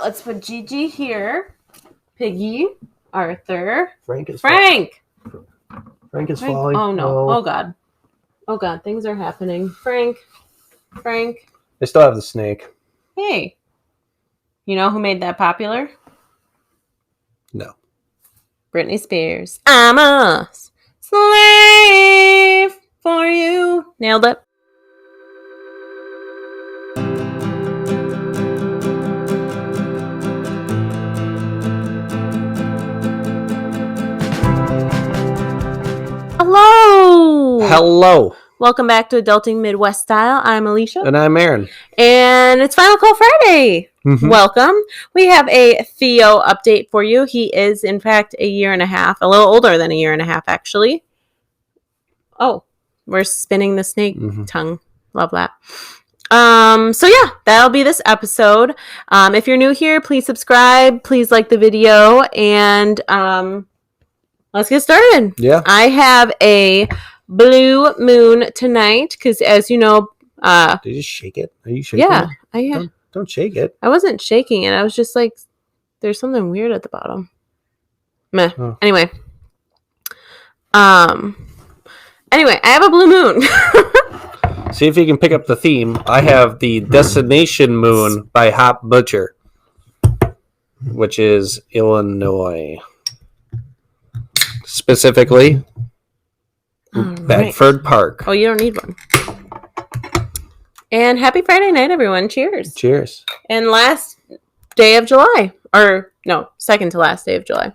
let's put Gigi here. Piggy, Arthur, Frank is Frank. Frank is falling. Oh no! Oh god! Oh god! Things are happening. Frank. I still have the snake. Hey, you know who made that popular? No. Britney Spears. I'm a slave for you. Nailed it. Hello. Welcome back to Adulting Midwest Style. I'm Alicia. And I'm Aaron. And it's Final Call Friday. Mm-hmm. Welcome. We have a Theo update for you. He is, in fact, a year and a half. A little older than a year and a half, actually. Oh, we're spinning the snake tongue. Love that. So yeah, that'll be this episode. If you're new here, please subscribe. Please like the video. And let's get started. Yeah. I have a blue moon tonight because, as you know, did you shake it? Are you shaking yeah, it? Don't shake it. I wasn't shaking it. I was just like, there's something weird at the bottom. Meh. Oh. Anyway, I have a blue moon. See if you can pick up the theme. I have the Destination Moon by Hop Butcher, which is Illinois. Specifically, Bedford Park. Oh, you don't need one. And happy Friday night, everyone. Cheers. Cheers. And last day of July. Or, no, second to last day of July.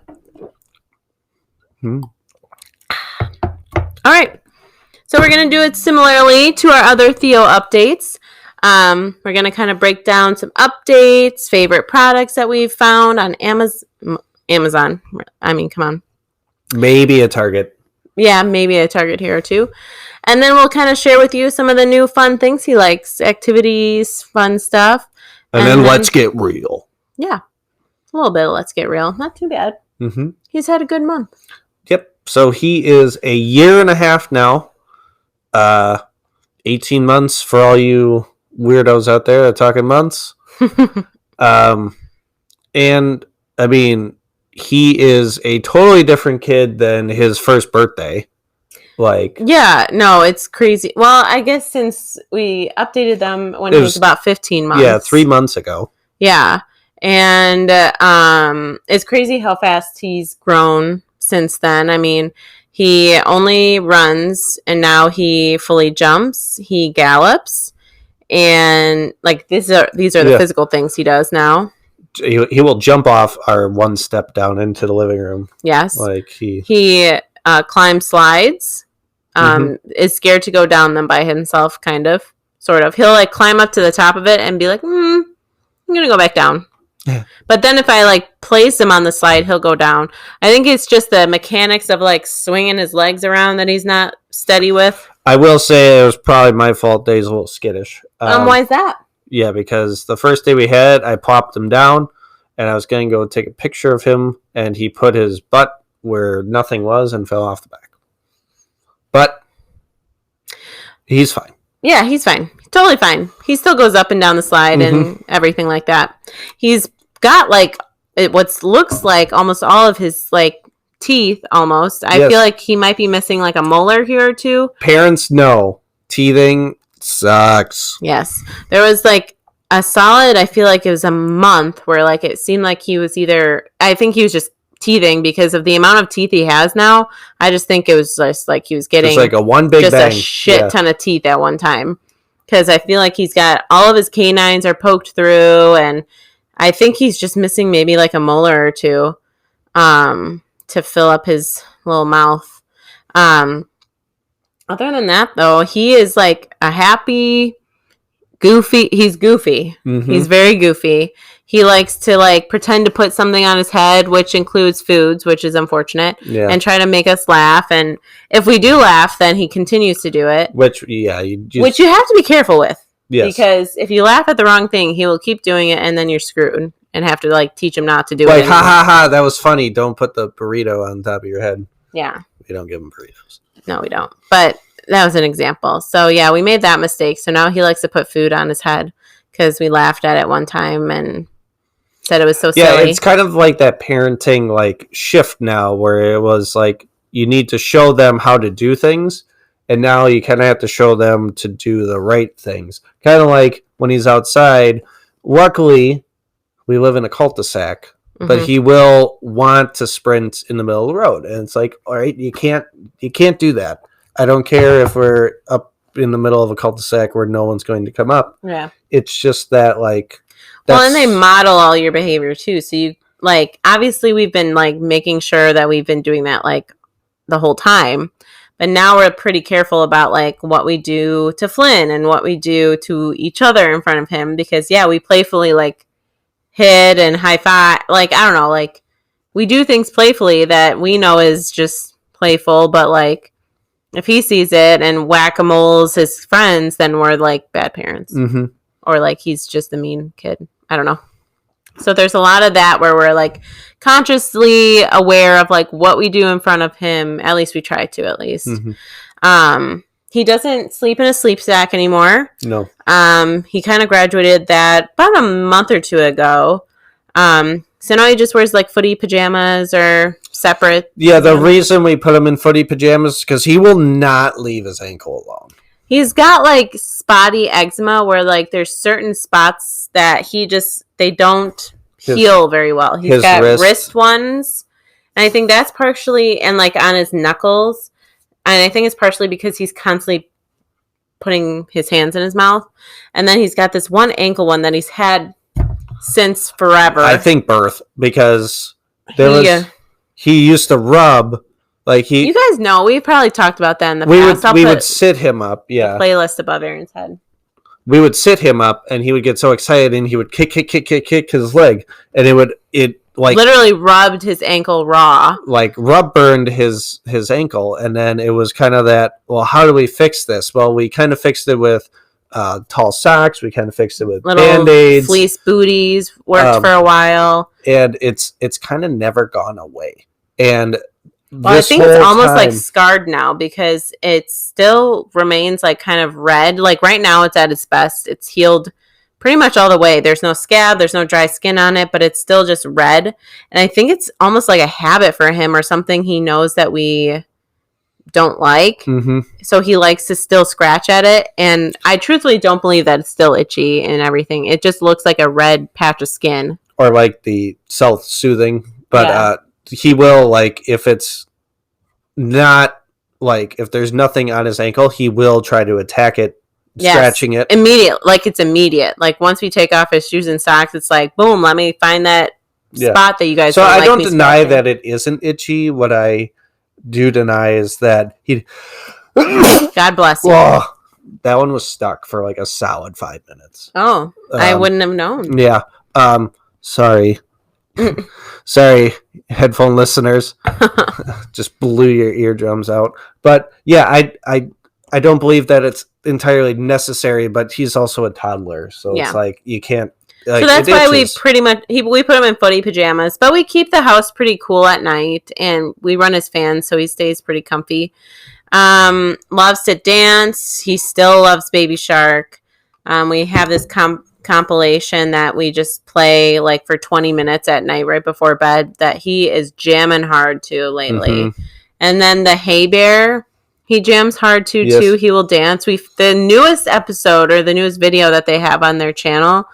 All right. So we're going to do it similarly to our other Theo updates. We're going to kind of break down some updates, favorite products that we've found on Amazon. I mean, come on. Maybe a Target. Yeah, maybe a Target here or two. And then we'll kind of share with you some of the new fun things he likes, activities, fun stuff. And then let's get real. Yeah, a little bit of let's get real. Not too bad. Mm-hmm. He's had a good month. Yep. So he is a year and a half now. 18 months for all you weirdos out there that are talking months. And, I mean, he is a totally different kid than his first birthday. Yeah, no, it's crazy. Well, I guess since we updated them when he was about 15 months. Yeah, 3 months ago. Yeah. And it's crazy how fast he's grown since then. I mean, he only runs and now he fully jumps. He gallops. And these are the physical things he does now. He will jump off our one step down into the living room. Yes. He climbs slides. Is scared to go down them by himself, kind of, sort of. He'll climb up to the top of it and be like, I'm gonna go back down. Yeah. But then if I place him on the slide, he'll go down. I think it's just the mechanics of swinging his legs around that he's not steady with. I will say it was probably my fault that he's a little skittish. Why is that? Yeah, because the first day we had, I plopped him down and I was going to go take a picture of him and he put his butt where nothing was and fell off the back. But he's fine. Yeah, he's fine. Totally fine. He still goes up and down the slide and everything like that. He's got what looks like almost all of his teeth almost. I feel like he might be missing a molar here or two. Parents know teething sucks. Yes. There was a solid, I feel like it was a month where it seemed like he was I think he was just teething because of the amount of teeth he has now. I just think it was just he was getting just a one big bang. A shit ton of teeth at one time, because I feel like he's got all of his canines are poked through, and I think he's just missing maybe a molar or two to fill up his little mouth. Other than that though, he is a happy goofy. He's goofy. He's very goofy. He likes to pretend to put something on his head, which includes foods, which is unfortunate, and try to make us laugh. And if we do laugh, then he continues to do it. Which you have to be careful with. Yes. Because if you laugh at the wrong thing, he will keep doing it, and then you're screwed and have to teach him not to do it. Ha ha ha! That was funny. Don't put the burrito on top of your head. Yeah. We don't give him burritos. No, we don't. But that was an example. So yeah, we made that mistake. So now he likes to put food on his head because we laughed at it one time and said it was so Yeah, silly. it's kind of like that parenting like shift now, where it was like you need to show them how to do things, and now you kind of have to show them to do the right things. Kind of like when he's outside. Luckily, we live in a cul-de-sac, but he will want to sprint in the middle of the road, and it's like, all right, you can't do that. I don't care if we're up in the middle of a cul-de-sac where no one's going to come up. Yeah. It's just that like. Well, and they model all your behavior too. So you like, obviously we've been like making sure that we've been doing that like the whole time. But now we're pretty careful about like what we do to Flynn and what we do to each other in front of him, because yeah, we playfully like hit and high five. Like, I don't know, like we do things playfully that we know is just playful, but like if he sees it and whack-a-mole's his friends, then we're like bad parents. Mm-hmm. Or like he's just a mean kid. I don't know. So there's a lot of that where we're like consciously aware of like what we do in front of him. At least we try to, at least. Mm-hmm. He doesn't sleep in a sleep sack anymore. No. He kind of graduated that about a month or two ago. So now he just wears like footy pajamas or separate. Yeah, the reason we put him in footy pajamas is because he will not leave his ankle alone. He's got like spotty eczema where like there's certain spots that they don't heal very well. He's got wrist ones. And I think that's partially, and like on his knuckles. And I think it's partially because he's constantly putting his hands in his mouth. And then he's got this one ankle one that he's had since forever. I think birth, because he used to rub. Like you guys know, we've probably talked about that in the past. We would sit him up, yeah. Playlist above Aaron's head. We would sit him up, and he would get so excited, and he would kick his leg, and it literally rubbed his ankle raw. Like rub burned his ankle, and then it was kind of that. Well, how do we fix this? Well, we kind of fixed it with tall socks. We kind of fixed it with little Band-Aids, fleece booties. Worked for a while, and it's kind of never gone away, and. Well, I think it's almost like scarred now because it still remains like kind of red. Like right now it's at its best. It's healed pretty much all the way. There's no scab, there's no dry skin on it, but it's still just red. And I think it's almost like a habit for him or something he knows that we don't like. Mm-hmm. So he likes to still scratch at it. And I truthfully don't believe that it's still itchy and everything. It just looks like a red patch of skin. Or like the self-soothing. But he will, like, if it's not, like, if there's nothing on his ankle, he will try to attack it, scratching it. Immediate. Like, it's immediate. Like, once we take off his shoes and socks, it's like, boom, let me find that spot that you guys don't like. So I don't deny that it isn't itchy. What I do deny is that he... God bless you. Oh, that one was stuck for, like, a solid 5 minutes. Oh, I wouldn't have known. Yeah. Sorry. Sorry, headphone listeners. Just blew your eardrums out. But yeah, I don't believe that it's entirely necessary, but he's also a toddler, so it's like you can't. Like, so that's why we pretty much we put him in footy pajamas, but we keep the house pretty cool at night, and we run his fan so he stays pretty comfy. Loves to dance. He still loves Baby Shark. We have this compilation that we just play like for 20 minutes at night right before bed that he is jamming hard to lately. Mm-hmm. And then the Hey Bear, he jams hard to too. He will dance. The newest episode or the newest video that they have on their channel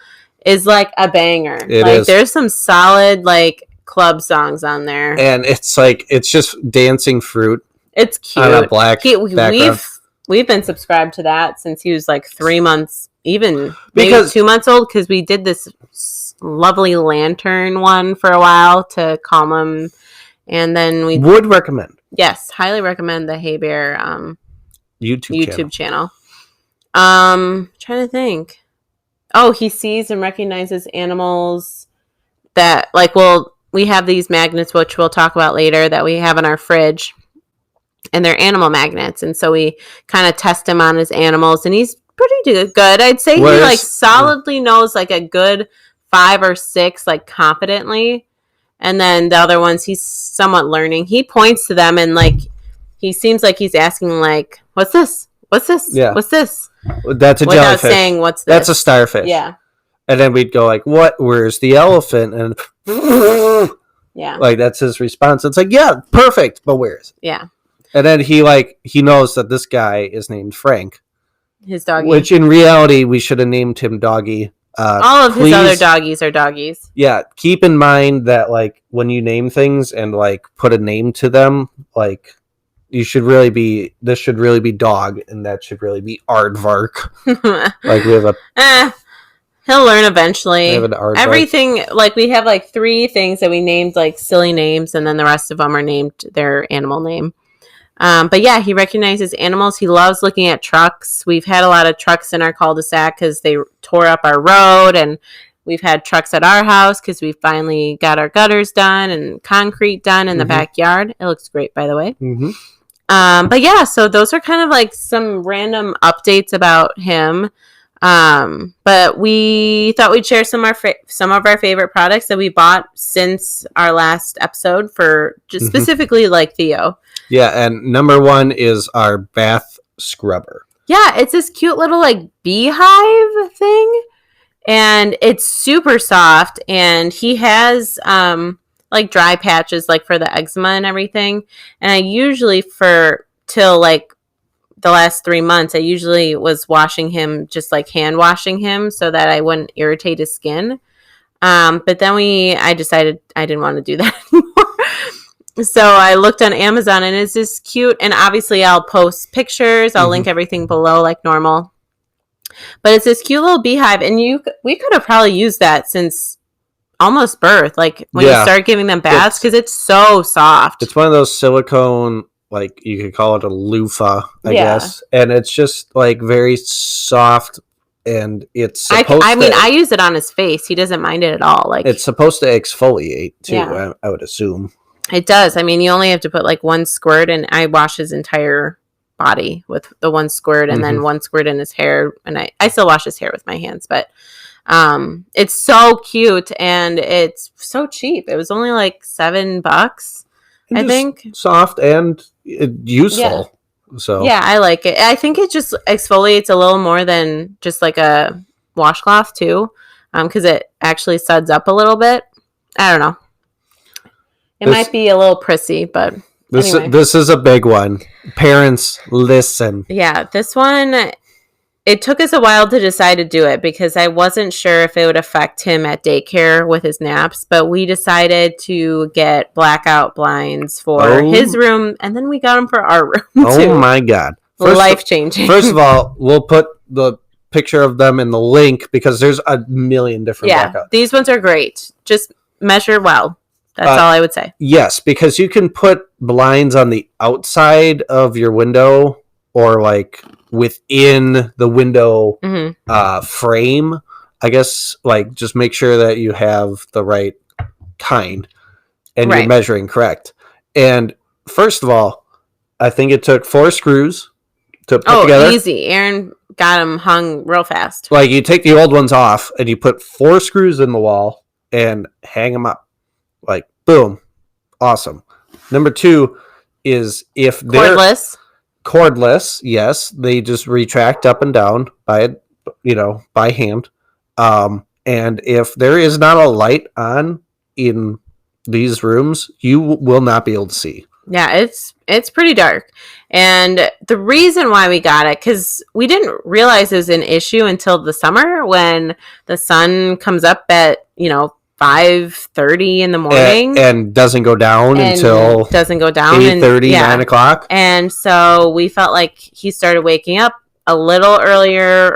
is like a banger. There's some solid like club songs on there. And it's like it's just dancing fruit. It's cute. On a black background. We've been subscribed to that since he was like 3 months, even maybe 2 months old, because we did this lovely lantern one for a while to calm him, and then we would recommend. Yes, highly recommend the Hey Bear YouTube channel. Trying to think. Oh, he sees and recognizes animals that like we have these magnets, which we'll talk about later, that we have in our fridge. And they're animal magnets, and so we kind of test him on his animals, and he's pretty good. I'd say he like solidly knows like a good 5 or 6 like confidently, and then the other ones he's somewhat learning. He points to them and like he seems like he's asking like, "What's this? What's this? Yeah. What's this?" That's a without jellyfish. saying what's this. That's a starfish. Yeah. And then we'd go like, what? Where's the elephant? And Yeah. like, that's his response. It's like, yeah, perfect. But where is it? Yeah. And then he knows that this guy is named Frank. His doggy. Which in reality, we should have named him Doggy. All of his other doggies are doggies. Yeah, keep in mind that like when you name things and like put a name to them, like this should really be dog, and that should really be Aardvark. Like we have he'll learn eventually. We have an Aardvark. Everything, like we have like 3 things that we named like silly names, and then the rest of them are named their animal name. But yeah, he recognizes animals. He loves looking at trucks. We've had a lot of trucks in our cul-de-sac because they tore up our road, and we've had trucks at our house because we finally got our gutters done and concrete done in the backyard. It looks great, by the way. But yeah, so those are kind of like some random updates about him. But we thought we'd share some of our favorite products that we bought since our last episode for just specifically like Theo. Yeah, and number 1 is our bath scrubber. Yeah, it's this cute little like beehive thing, and it's super soft, and he has like dry patches like for the eczema and everything. And I usually till like the last 3 months, I usually was washing him, just like hand washing him so that I wouldn't irritate his skin. But then I decided I didn't want to do that anymore. So I looked on Amazon, and it's this cute, and obviously I'll post pictures. I'll link everything below like normal. But it's this cute little beehive, and we could have probably used that since almost birth, like when you start giving them baths, because it's so soft. It's one of those silicone, like you could call it a loofah, I guess, and it's just like very soft, and it's supposed I use it on his face. He doesn't mind it at all. Like it's supposed to exfoliate too. I would assume it does. I mean, you only have to put like 1 squirt, and I wash his entire body with the 1 squirt, and then 1 squirt in his hair, and I still wash his hair with my hands, but it's so cute, and it's so cheap. It was only like $7, I think. Soft and useful. So yeah, I like it. I think it just exfoliates a little more than just like a washcloth too, because it actually suds up a little bit. I don't know. It might be a little prissy, but anyway. This is a big one. Parents, listen. Yeah, this one, it took us a while to decide to do it because I wasn't sure if it would affect him at daycare with his naps, but we decided to get blackout blinds for his room, and then we got them for our room too. Oh my God. Life-changing. First of all, we'll put the picture of them in the link because there's a million different blackouts. These ones are great. Just measure well. That's all I would say. Yes, because you can put blinds on the outside of your window or like within the window frame. I guess like just make sure that you have the right kind and you're measuring correct. And first of all, I think it took 4 screws to put together. Easy. Aaron got them hung real fast. Like you take the old ones off and you put 4 screws in the wall and hang them up. Like, boom. Awesome. Number 2 is if they're cordless, yes, they just retract up and down by hand. And if there is not a light on in these rooms, you will not be able to see. Yeah, it's pretty dark. And the reason why we got it, because we didn't realize it was an issue until the summer when the sun comes up at, 5:30 in the morning and doesn't go down until 8:30, 9 o'clock. And so we felt like he started waking up a little earlier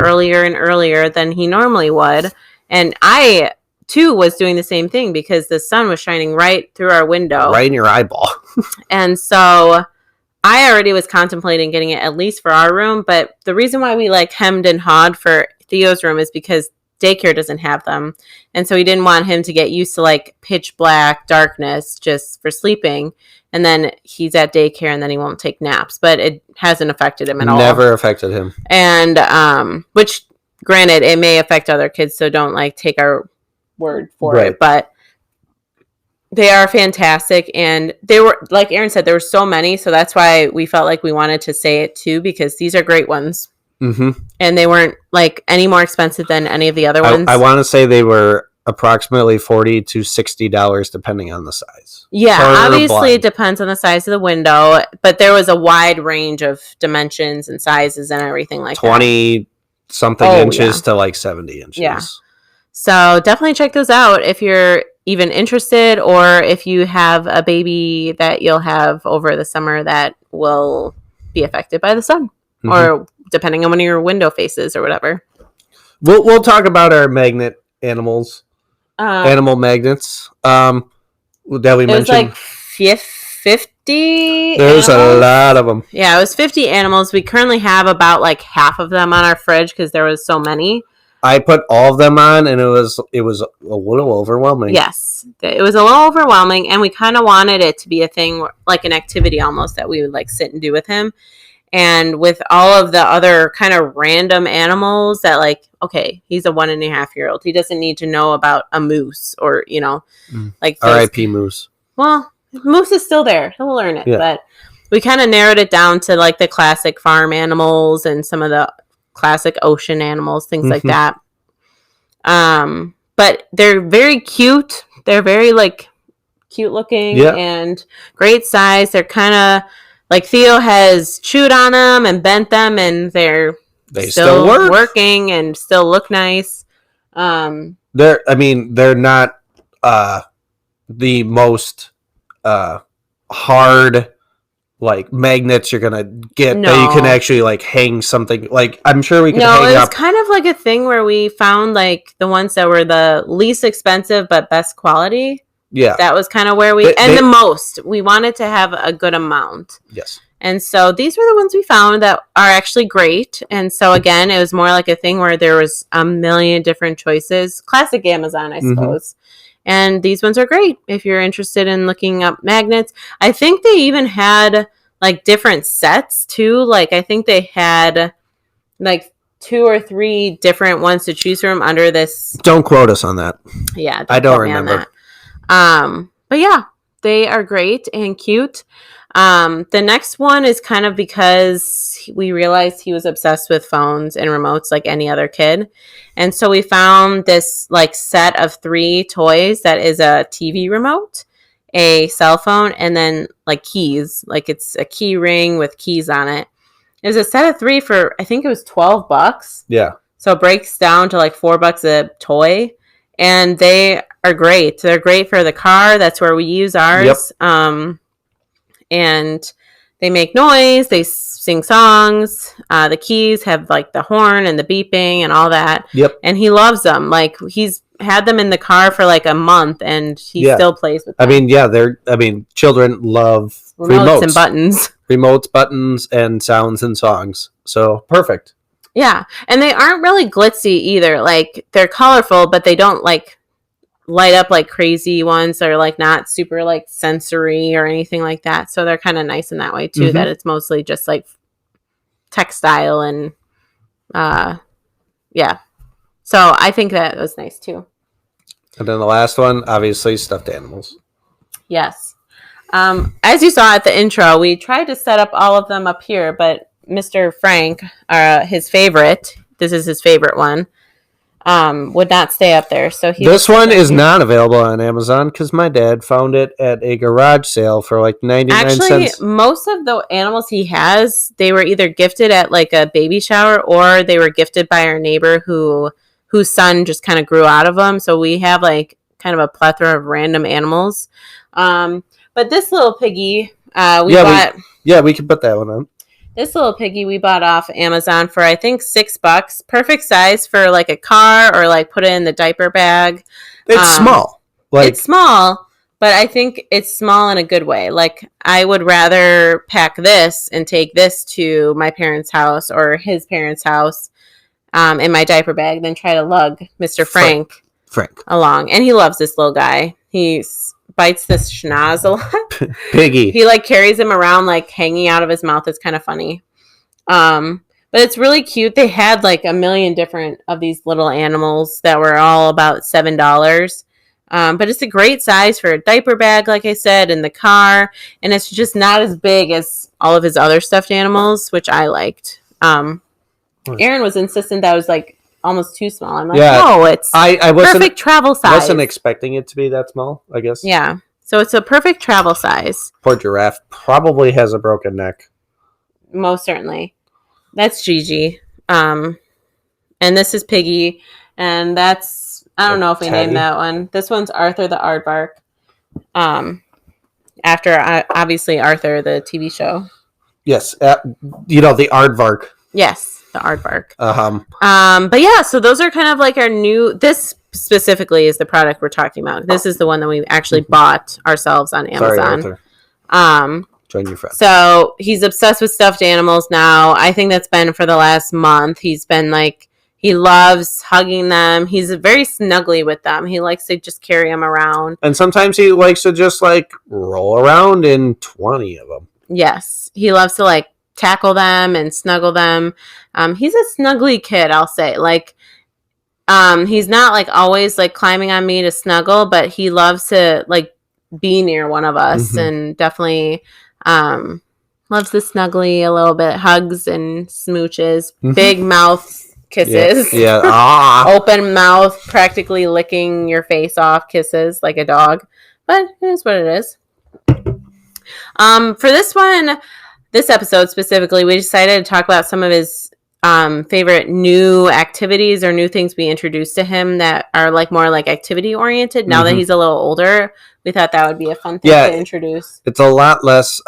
than he normally would. And I too was doing the same thing because the sun was shining right through our window, right in your eyeball. And so I already was contemplating getting it at least for our room. But the reason why we hemmed and hawed for Theo's room is because daycare doesn't have them, and so we didn't want him to get used to pitch black darkness just for sleeping, and then he's at daycare and then he won't take naps. But it hasn't affected him at all. Never affected him. And which granted it may affect other kids, so don't take our word for it, but they are fantastic. And they were, like Aaron said, there were so many, so that's why we felt like we wanted to say it too, because these are great ones. Mm-hmm. And they weren't like any more expensive than any of the other ones. I want to say they were approximately $40 to $60 depending on the size. Yeah, Per obviously blind. it depends on the size of the window, but there was a wide range of dimensions and sizes and everything like that. 20 something inches to like 70 inches. Yeah. So definitely check those out if you're even interested, or if you have a baby that you'll have over the summer that will be affected by the sun, or depending on when your window faces or whatever. We'll talk about our magnet animals, animal magnets. That we mentioned. It was like 50. There's a lot of them. Yeah, it was 50 animals. We currently have about like half of them on our fridge because there was so many. I put all of them on, and it was a little overwhelming. Yes, it was a little overwhelming, and we kind of wanted it to be a thing, like an activity almost, that we would like sit and do with him. And with all of the other kind of random animals that, like, okay, he's a 1.5-year-old. He doesn't need to know about a moose or, like R.I.P. moose. Well, moose is still there. He'll learn it. Yeah. But we kind of narrowed it down to like the classic farm animals and some of the classic ocean animals, things like that. But they're very cute. They're very like cute looking and great size. They're kind of like Theo has chewed on them and bent them, and they still working and still look nice. They're not the most hard like magnets you're gonna get that you can actually like hang something. Like I'm sure we can hang up. It's kind of like a thing where we found like the ones that were the least expensive but best quality. Yeah, that was kind of where the most. We wanted to have a good amount. Yes. And so these were the ones we found that are actually great. And so again, it was more like a thing where there was a million different choices. Classic Amazon, I suppose. And these ones are great if you're interested in looking up magnets. I think they even had like different sets too. Like I think they had like 2 or 3 different ones to choose from under this. Don't quote us on that. Yeah, I don't remember. But yeah, they are great and cute. The next one is kind of because we realized he was obsessed with phones and remotes like any other kid. And so we found this like set of 3 toys that is a TV remote, a cell phone, and then like keys. Like it's a key ring with keys on it. It was a set of 3 for, I think it was $12. Yeah. So it breaks down to like $4 a toy. And they are great. They're great for the car. That's where we use ours. Yep. And they make noise. They sing songs. The keys have like the horn and the beeping and all that. Yep. And he loves them. Like he's had them in the car for like a month, and he still plays with them. Children love remotes and buttons. Remotes, buttons, and sounds and songs. So perfect. Yeah. And they aren't really glitzy either. Like they're colorful, but they don't like light up like crazy ones. They're like not super like sensory or anything like that. So they're kind of nice in that way too, that it's mostly just like textile and yeah. So I think that was nice too. And then the last one, obviously stuffed animals. Yes. As you saw at the intro, we tried to set up all of them up here, but Mr. Frank, his favorite, this is his favorite one, would not stay up there. So this one is not available on Amazon because my dad found it at a garage sale for like 99 cents. Actually, most of the animals he has, they were either gifted at like a baby shower, or they were gifted by our neighbor whose son just kind of grew out of them. So we have like kind of a plethora of random animals. But this little piggy, we can put that one on. This little piggy we bought off Amazon for, I think, $6. Perfect size for like a car, or like put it in the diaper bag. It's small. It's small, but I think it's small in a good way. Like I would rather pack this and take this to my parents' house or his parents' house in my diaper bag than try to lug Mr. Frank along. And he loves this little guy. He bites this schnoz a lot. Piggy. He like carries him around like hanging out of his mouth. It's kind of funny. But it's really cute. They had like a million different of these little animals that were all about $7. But it's a great size for a diaper bag, like I said, in the car. And it's just not as big as all of his other stuffed animals, which I liked. Aaron was insistent that it was like almost too small. I'm like, Yeah. no, it's I wasn't perfect travel size. wasn't expecting it to be that small, I guess. Yeah. So it's a perfect travel size. Poor giraffe probably has a broken neck. Most certainly. That's Gigi. And this is Piggy. And that's, I don't know if we Teddy. named that one. This one's Arthur the Aardvark. After, obviously, Arthur, the TV show. Yes. The aardvark. Yes, the Aardvark. Uh-huh. But yeah, so those are kind of like our new, this specifically is the product we're talking about. This is the one that we actually bought ourselves on Sorry, Amazon. Arthur. Join your friend. So he's obsessed with stuffed animals now. I think that's been for the last month. He's been like, he loves hugging them. He's very snuggly with them. He likes to just carry them around. And sometimes he likes to just like roll around in 20 of them. Yes. He loves to like tackle them and snuggle them. He's a snuggly kid, I'll say. Like, he's not like always like climbing on me to snuggle, but he loves to like be near one of us and definitely loves the snuggly a little bit, hugs and smooches, big mouth kisses. Yeah. Open mouth, practically licking your face off kisses like a dog. But it is what it is. For this episode specifically, we decided to talk about some of his favorite new activities or new things we introduced to him that are like more like activity oriented. Now that he's a little older, we thought that would be a fun thing to introduce. It's a lot less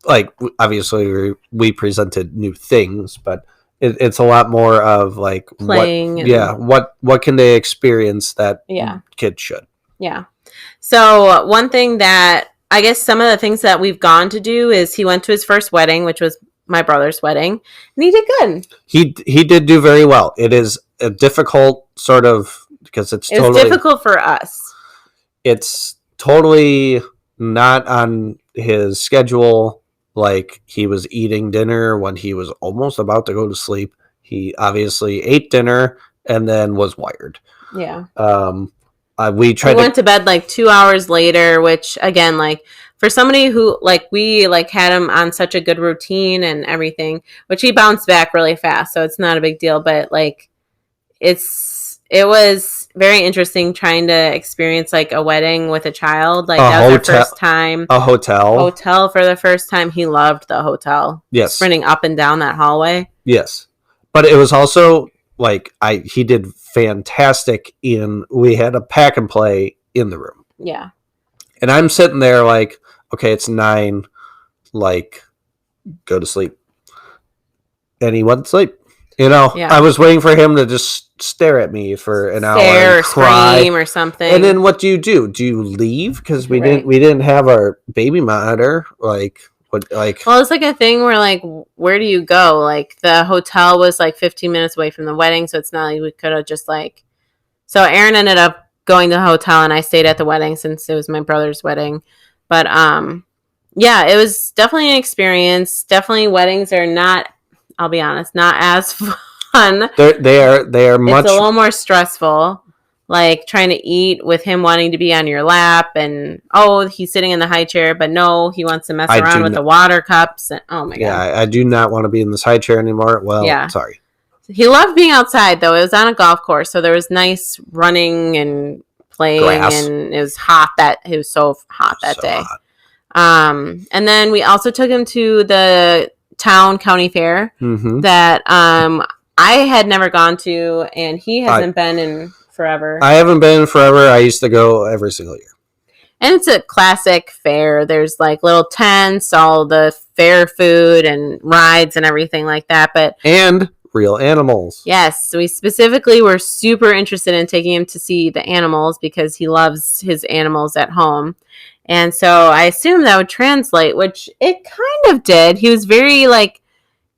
like obviously we presented new things, but it's a lot more of like playing. What can they experience that kids should. Yeah. So one thing that I guess some of the things that we've gone to do is he went to his first wedding, which was my brother's wedding, and he did good. He did do very well. It is a difficult sort of because it's difficult for us. It's totally not on his schedule. Like he was eating dinner when he was almost about to go to sleep. He obviously ate dinner and then was wired. Yeah. We went to bed like 2 hours later, which again, like for somebody who like we like had him on such a good routine and everything, which he bounced back really fast, so it's not a big deal. But like, it was very interesting trying to experience like a wedding with a child. Like that was our first time. A hotel for the first time. He loved the hotel. Yes, sprinting up and down that hallway. Yes, but it was also like he did fantastic we had a pack and play in the room. Yeah. And I'm sitting there like, okay, it's 9, like, go to sleep. And he went to sleep. I was waiting for him to just stare at me for an hour and cry. Scream or something. And then what do you do? Do you leave? Because we didn't have our baby monitor. Like, what? Like, well, it's like a thing where like, where do you go? Like the hotel was like 15 minutes away from the wedding, so it's not like we could have just like. So Aaron ended up going to the hotel, and I stayed at the wedding since it was my brother's wedding. But yeah, it was definitely an experience. Definitely, weddings are not. I'll be honest, not as fun. They are much. It's a little more stressful. Like trying to eat with him wanting to be on your lap, and he's sitting in the high chair, but no, he wants to mess around with the water cups. And, oh my god! Yeah, I do not want to be in this high chair anymore. Well, sorry. He loved being outside though. It was on a golf course, so there was nice running and playing, and it was hot. It was so hot that day. Hot. And then we also took him to the county fair that I had never gone to, and he hasn't been in forever. I haven't been in forever. I used to go every single year. And it's a classic fair. There's like little tents, all the fair food and rides and everything like that. And real animals. Yes. We specifically were super interested in taking him to see the animals because he loves his animals at home. And so I assumed that would translate, which it kind of did. He was very like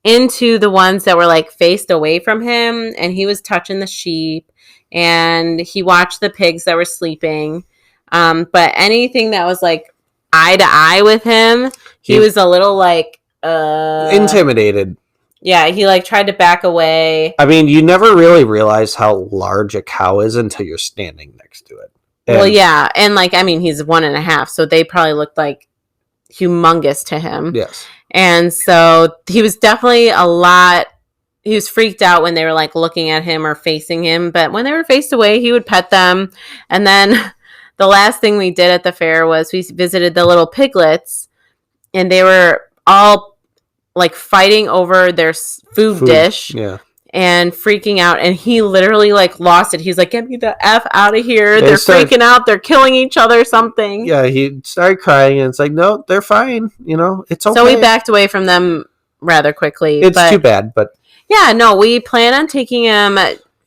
into the ones that were like faced away from him, and he was touching the sheep, and he watched the pigs that were sleeping. But anything that was like eye to eye with him, he was a little like intimidated. Yeah, he like tried to back away. I mean, you never really realize how large a cow is until you're standing next to it. Well, yeah, and like I mean, he's 1.5, so they probably looked like humongous to him. Yes, and so he was definitely he was freaked out when they were like looking at him or facing him, but when they were faced away, he would pet them. And then the last thing we did at the fair was we visited the little piglets, and they were all like fighting over their food dish. Yeah. And freaking out, and he literally like lost it. He's like, "Get me the F out of here." They're freaking out. They're killing each other, something. Yeah, he started crying, and it's like, no, they're fine. It's okay. So we backed away from them rather quickly. It's too bad, but yeah, no, we plan on taking him.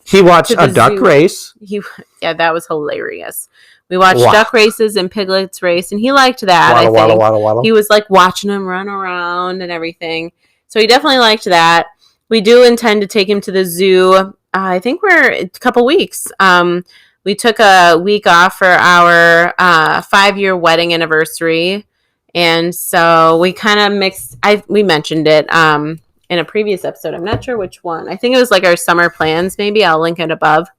He watched a duck race. Yeah, that was hilarious. We watched duck races and piglets race, and he liked that. Waddle. He was like watching them run around and everything. So he definitely liked that. We do intend to take him to the zoo. I think we're a couple weeks. We took a week off for our 5-year wedding anniversary. And so we kind of mixed, we mentioned it in a previous episode. I'm not sure which one. I think it was like our summer plans. Maybe I'll link it above.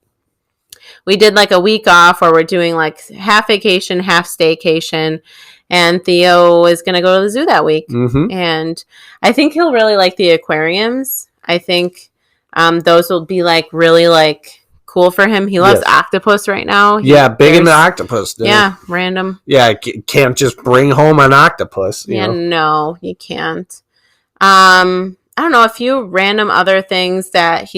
We did like a week off where we're doing like half vacation, half staycation. And Theo is going to go to the zoo that week. Mm-hmm. And I think he'll really like the aquariums. I think those will be like really like cool for him. He loves octopus right now. Big into octopus. Dude. Yeah, random. Yeah, can't just bring home an octopus. You know? No, you can't. I don't know, a few random other things that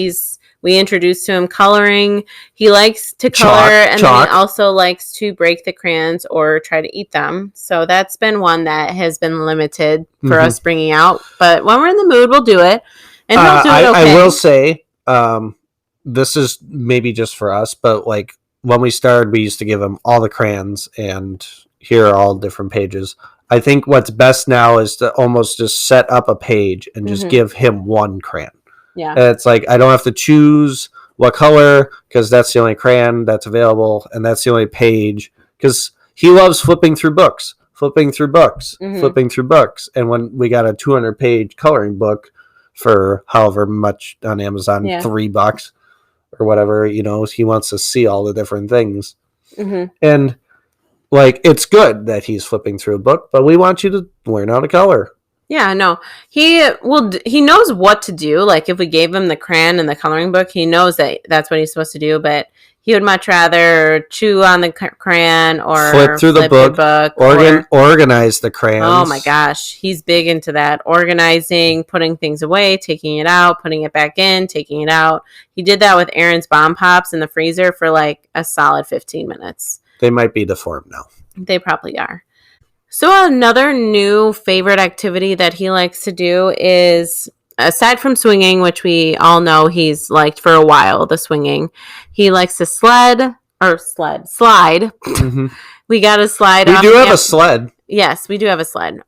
we introduced to him. Coloring. He likes to color, and then he also likes to break the crayons or try to eat them. So that's been one that has been limited for us bringing out. But when we're in the mood, we'll do it. And he'll do it okay. I will say, this is maybe just for us, but like when we started, we used to give him all the crayons, and here are all different pages. I think what's best now is to almost just set up a page and just give him one crayon. Yeah. And it's like, I don't have to choose what color, because that's the only crayon that's available, and that's the only page, because he loves flipping through books. And when we got a 200-page coloring book for however much on Amazon, $3 or whatever, he wants to see all the different things. And like, it's good that he's flipping through a book, but we want you to learn how to color. Yeah, no, he knows what to do. Like if we gave him the crayon and the coloring book, he knows that that's what he's supposed to do, but he would much rather chew on the crayon or flip through the book organize the crayons. Oh my gosh, he's big into that. Organizing, putting things away, taking it out, putting it back in, taking it out. He did that with Aaron's Bomb Pops in the freezer for like a solid 15 minutes. They might be deformed now. They probably are. So another new favorite activity that he likes to do is, aside from swinging, which we all know he's liked for a while, the swinging, he likes to slide. Mm-hmm. We got a slide. We do have a sled. Yes, we do have a sled.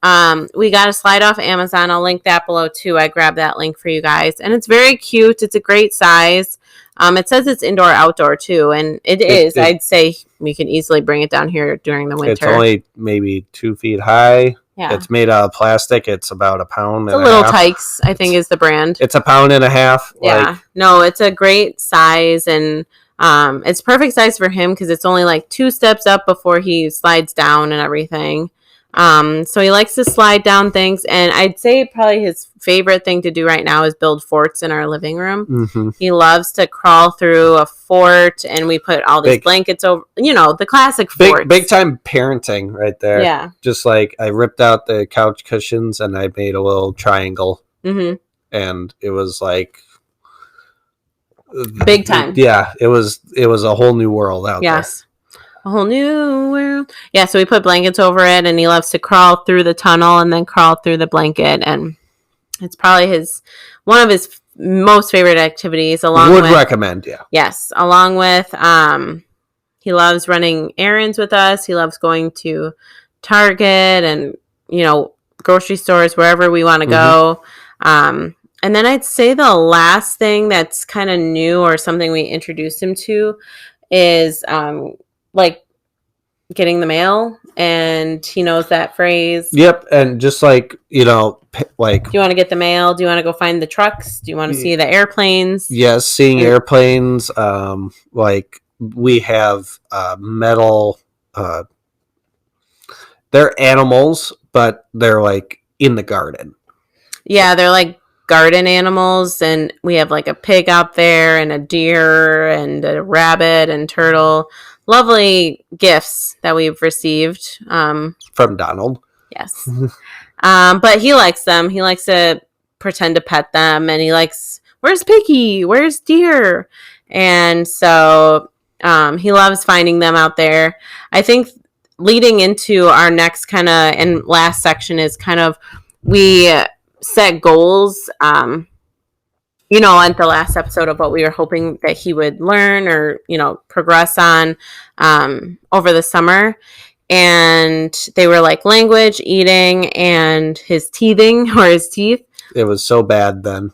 We got a slide off Amazon. I'll link that below too. I grabbed that link for you guys, and it's very cute. It's a great size. It says it's indoor outdoor too, and it is. I'd say we can easily bring it down here during the winter. It's only maybe 2 feet high. Yeah. It's made out of plastic. It's about a pound. It's a Little Tykes, I think, is the brand. It's a pound and a half. Yeah. No, it's a great size, and it's perfect size for him because it's only like 2 steps up before he slides down and everything. So he likes to slide down things, and I'd say probably his favorite thing to do right now is build forts in our living room. Mm-hmm. He loves to crawl through a fort, and we put all these blankets over, the classic forts. Big time parenting right there. Yeah. Just like I ripped out the couch cushions and I made a little triangle. Mm-hmm. And it was like big time. Yeah, it was a whole new world out there. Yes. A whole new world. Yeah, so we put blankets over it, and he loves to crawl through the tunnel and then crawl through the blanket, and it's probably one of his most favorite activities. Recommend, yeah. Yes, along with he loves running errands with us. He loves going to Target and grocery stores, wherever we want to go. And then I'd say the last thing that's kind of new or something we introduced him to is like getting the mail, and he knows that phrase. Yep, and just like, like, do you want to get the mail? Do you want to go find the trucks? Do you want to see the airplanes? Yes, seeing airplanes. Like we have metal. They're animals, but they're like in the garden. Yeah, they're like garden animals, and we have like a pig out there and a deer and a rabbit and turtle. Lovely gifts that we've received. From Donald. Yes. But he likes them. He likes to pretend to pet them, and he likes, where's Piggy? Where's Deer? And so he loves finding them out there. I think leading into our next kind of and last section is kind of we set goals, you know, at the last episode of what we were hoping that he would learn or, you know, progress on over the summer. And they were like language, eating, and his teething or his teeth. It was so bad then.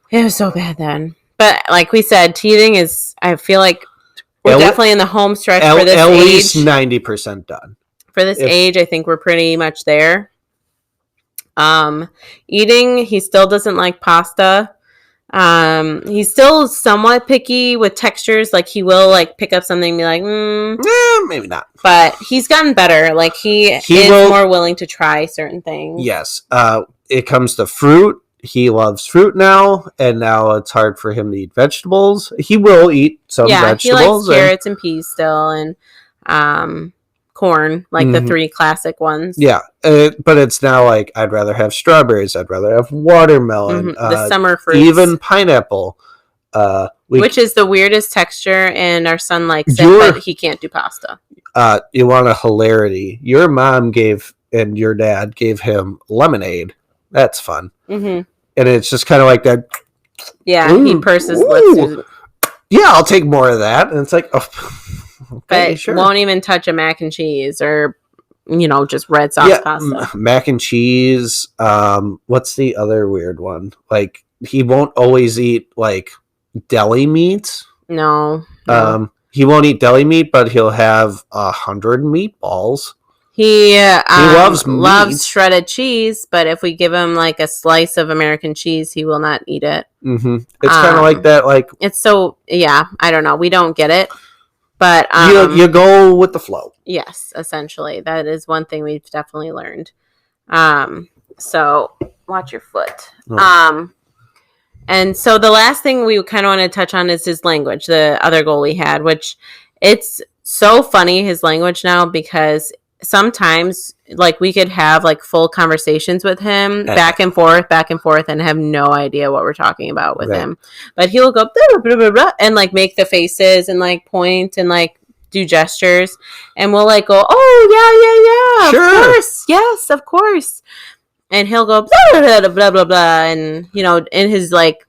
It was so bad then. But like we said, teething is, I feel like we're definitely in the home stretch for this age. At least 90% done. For this age, I think we're pretty much there. Eating, he still doesn't like pasta. He's still somewhat picky with textures. Like he will like pick up something and be like, maybe not. But he's gotten better. Like he is more willing to try certain things. Yes. It comes to fruit. He loves fruit now, and now it's hard for him to eat vegetables. He will eat some vegetables. Yeah, he likes carrots and peas still, and corn, like the three classic ones. Yeah, but it's now like, I'd rather have strawberries. I'd rather have watermelon. The summer fruits. Even pineapple. Which is the weirdest texture, and our son likes it, but he can't do pasta. You want a hilarity. Your mom and your dad gave him lemonade. That's fun. Mm-hmm. And it's just kind of like that. Yeah, he purses lips. Yeah, I'll take more of that. And it's like, oh, okay, but sure. Won't even touch a mac and cheese or, you know, just red sauce pasta. Mac and cheese. What's the other weird one? Like, he won't always eat, like, deli meats. No. He won't eat deli meat, but he'll have 100 meatballs. He loves shredded cheese, but if we give him like a slice of American cheese, he will not eat it. Mm-hmm. It's kind of like that. Like, it's so, yeah, I don't know. We don't get it, but you go with the flow. Yes, essentially, that is one thing we've definitely learned. So watch your foot. Oh. And so the last thing we kind of want to touch on is his language, the other goal we had, which it's so funny, his language now, because sometimes like we could have like full conversations with him back and forth and have no idea what we're talking about with him, but he'll go blah, blah, blah, blah, and like make the faces and like point and like do gestures, and we'll like go, oh yeah, sure, of course, yes, of course, and he'll go blah blah blah blah blah, blah, and you know, in his like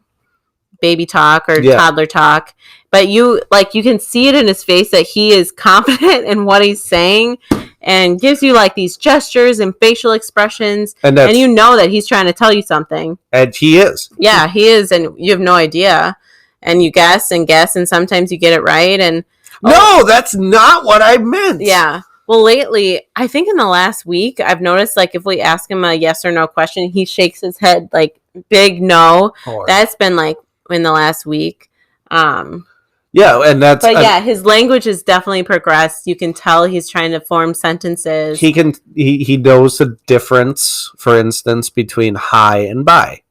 baby talk or toddler talk, but you can see it in his face that he is confident in what he's saying, and gives you like these gestures and facial expressions, and you know that he's trying to tell you something. And he is. Yeah, he is, and you have no idea. And you guess, and sometimes you get it right. And no, that's not what I meant. Yeah. Well, lately, I think in the last week, I've noticed like if we ask him a yes or no question, he shakes his head like big no. That's been like in the last week. Yeah, and that's... But yeah, his language has definitely progressed. You can tell he's trying to form sentences. He knows the difference, for instance, between hi and bye.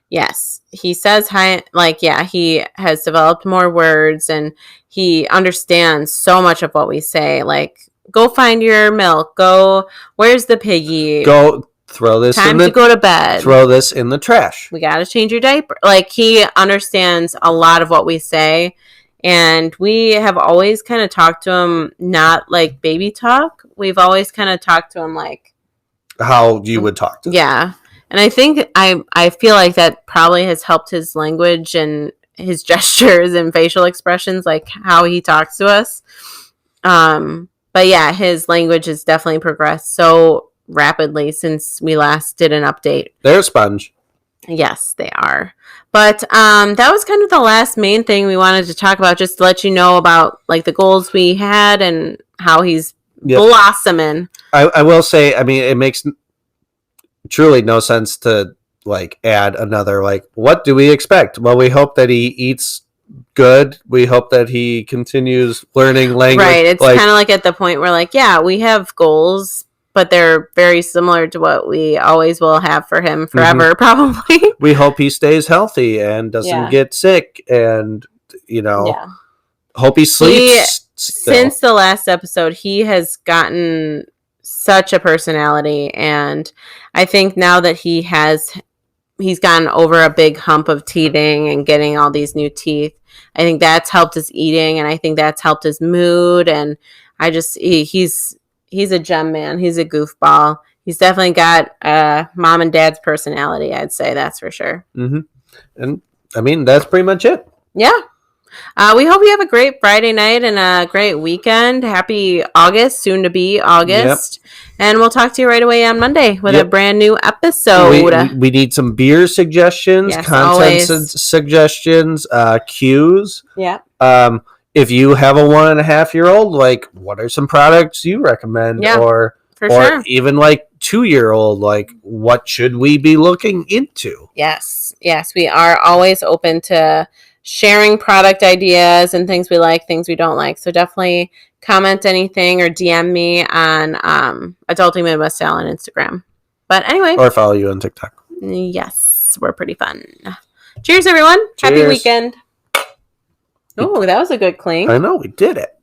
Yes. He says hi, like, yeah, he has developed more words, and he understands so much of what we say. Like, go find your milk. Go, where's the piggy? Go... Throw this Time to go to bed. Throw this in the trash. We got to change your diaper. Like, he understands a lot of what we say. And we have always kind of talked to him, not like baby talk. We've always kind of talked to him like how you would talk to him. Yeah. And I think I feel like that probably has helped his language and his gestures and facial expressions, like how he talks to us. But yeah, his language has definitely progressed so rapidly since we last did an update. They're a sponge. Yes, they are. But that was kind of the last main thing we wanted to talk about, just to let you know about like the goals we had and how he's blossoming. I will say, I mean, it makes truly no sense to like add another, like, what do we expect? Well, we hope that he eats good. We hope that he continues learning language. Right. It's like, kind of like at the point where like, yeah, we have goals, but they're very similar to what we always will have for him forever, probably. We hope he stays healthy and doesn't get sick, and hope he sleeps. Since the last episode, he has gotten such a personality, and I think now that he's gotten over a big hump of teething and getting all these new teeth, I think that's helped his eating, and I think that's helped his mood, and he's a gem man. He's a goofball. He's definitely got mom and dad's personality, I'd say. That's for sure. Mm-hmm. And, I mean, that's pretty much it. Yeah. We hope you have a great Friday night and a great weekend. Happy August, soon to be August. Yep. And we'll talk to you right away on Monday with a brand new episode. We need some beer suggestions, content suggestions, cues. Yeah. If you have a 1.5-year-old, like, what are some products you recommend? Yeah, or sure. Even like 2-year-old, like, what should we be looking into? Yes, we are always open to sharing product ideas and things we like, things we don't like. So definitely comment anything or DM me on Adulting Midwest Style on Instagram. But anyway. Or follow you on TikTok. Yes, we're pretty fun. Cheers, everyone. Cheers. Happy weekend. Oh, that was a good clink. I know, we did it.